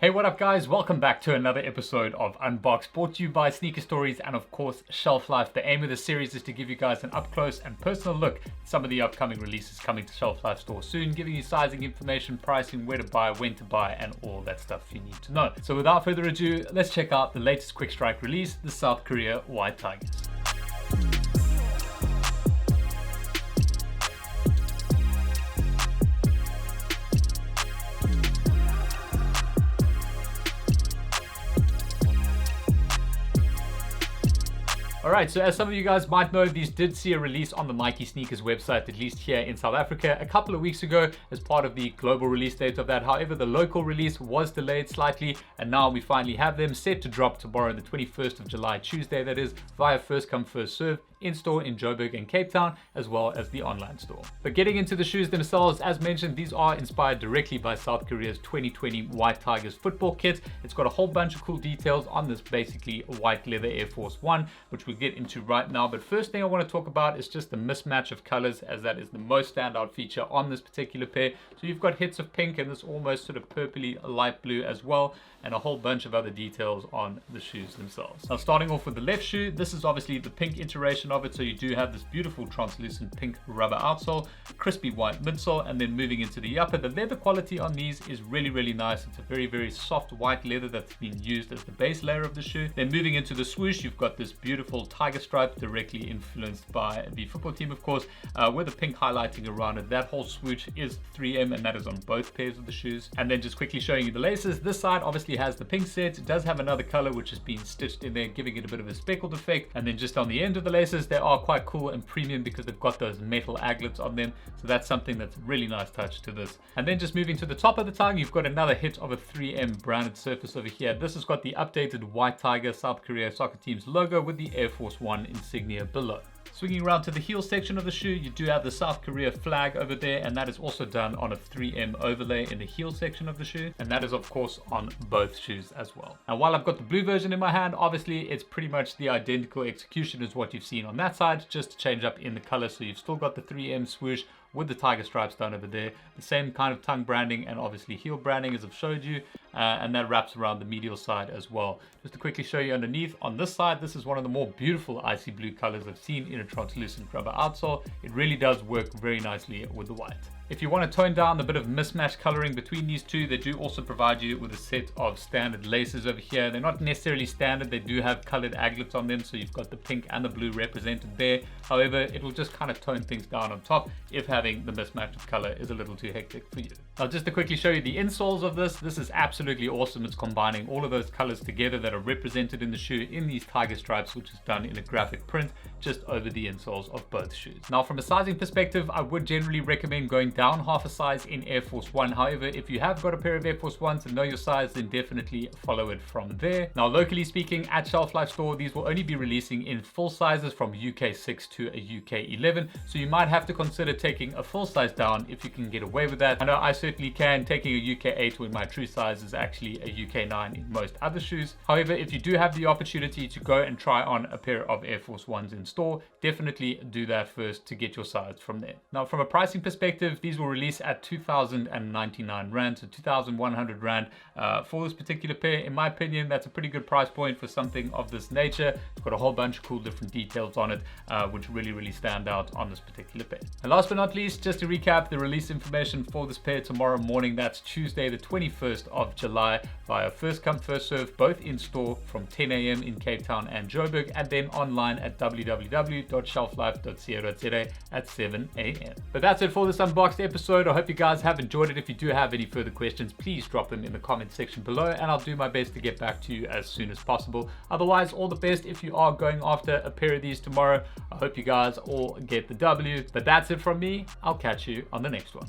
Hey, what up guys? Welcome back to another episode of Unboxed, brought to you by Sneaker Stories and of course Shelflife. The aim of the series is to give you guys an up close and personal look at some of the upcoming releases coming to Shelflife store soon, giving you sizing information, pricing, where to buy, when to buy, and all that stuff you need to know. So without further ado, let's check out the latest quick strike release, the South Korea White Tigers. Alright, so as some of you guys might know, these did see a release on the Nike Sneakers website, at least here in South Africa, a couple of weeks ago as part of the global release date of that. However, the local release was delayed slightly, and now we finally have them set to drop tomorrow, the 21st of July, Tuesday that is, via first come first serve, in-store in Joburg and Cape Town, as well as the online store. But getting into the shoes themselves, as mentioned, these are inspired directly by South Korea's 2020 White Tigers football kit. It's got a whole bunch of cool details on this basically white leather Air Force One, which we'll get into right now. But first thing I want to talk about is just the mismatch of colors, as that is the most standout feature on this particular pair. So you've got hits of pink and this almost sort of purpley light blue as well, and a whole bunch of other details on the shoes themselves. Now starting off with the left shoe, this is obviously the pink iteration of it, so you do have this beautiful translucent pink rubber outsole, crispy white midsole, and then moving into the upper, the leather quality on these is really nice. It's a very soft white leather that's been used as the base layer of the shoe. Then moving into the swoosh, you've got this beautiful tiger stripe directly influenced by the football team, of course, with the pink highlighting around it. That whole swoosh is 3M, and that is on both pairs of the shoes. And then just quickly showing you the laces, this side obviously has the pink set. It does have another color which has been stitched in there, giving it a bit of a speckled effect. And then just on the end of the laces, they are quite cool and premium because they've got those metal aglets on them, so that's something that's a really nice touch to this. And then just moving to the top of the tongue, you've got another hit of a 3M branded surface over here. This has got the updated White Tiger South Korea soccer team's logo with the Air Force One insignia below. Swinging around to the heel section of the shoe, you do have the South Korea flag over there, and that is also done on a 3M overlay in the heel section of the shoe, and that is of course on both shoes as well. And while I've got the blue version in my hand, obviously it's pretty much the identical execution as what you've seen on that side, just to change up in the color. So you've still got the 3M swoosh with the tiger stripes down over there, the same kind of tongue branding and obviously heel branding as I've showed you, and that wraps around the medial side as well. Just to quickly show you underneath, on this side, this is one of the more beautiful icy blue colors I've seen in a translucent rubber outsole. It really does work very nicely with the white. If you want to tone down the bit of mismatch coloring between these two, they do also provide you with a set of standard laces over here. They're not necessarily standard, they do have colored aglets on them, so you've got the pink and the blue represented there. However, it will just kind of tone things down on top if having the mismatch of color is a little too hectic for you. Now just to quickly show you the insoles of this is absolutely awesome. It's combining all of those colors together that are represented in the shoe in these tiger stripes, which is done in a graphic print just over the insoles of both shoes. Now from a sizing perspective, I would generally recommend going down half a size in Air Force One. However, if you have got a pair of Air Force Ones and know your size, then definitely follow it from there. Now locally speaking, at Shelflife store, these will only be releasing in full sizes from UK 6 to a UK 11, so you might have to consider taking a full size down if you can get away with that. I know I certainly can, taking a UK 8 when my true size is actually a UK 9 in most other shoes. However, if you do have the opportunity to go and try on a pair of Air Force Ones in store, definitely do that first to get your size from there. Now from a pricing perspective, these will release at 2,099 Rand, so 2,100 Rand for this particular pair. In my opinion, that's a pretty good price point for something of this nature. It's got a whole bunch of cool different details on it, which really stand out on this particular pair. And last but not least, just to recap the release information for this pair tomorrow morning, that's Tuesday the 21st of July via first come first serve, both in store from 10 a.m. in Cape Town and Joburg, and then online at www.shelflife.co.za at 7 a.m. But that's it for this unboxed episode. I hope you guys have enjoyed it. If you do have any further questions, please drop them in the comment section below, and I'll do my best to get back to you as soon as possible. Otherwise, all the best if you are going after a pair of these tomorrow. I hope you guys all get the W. But that's it from me. I'll catch you on the next one.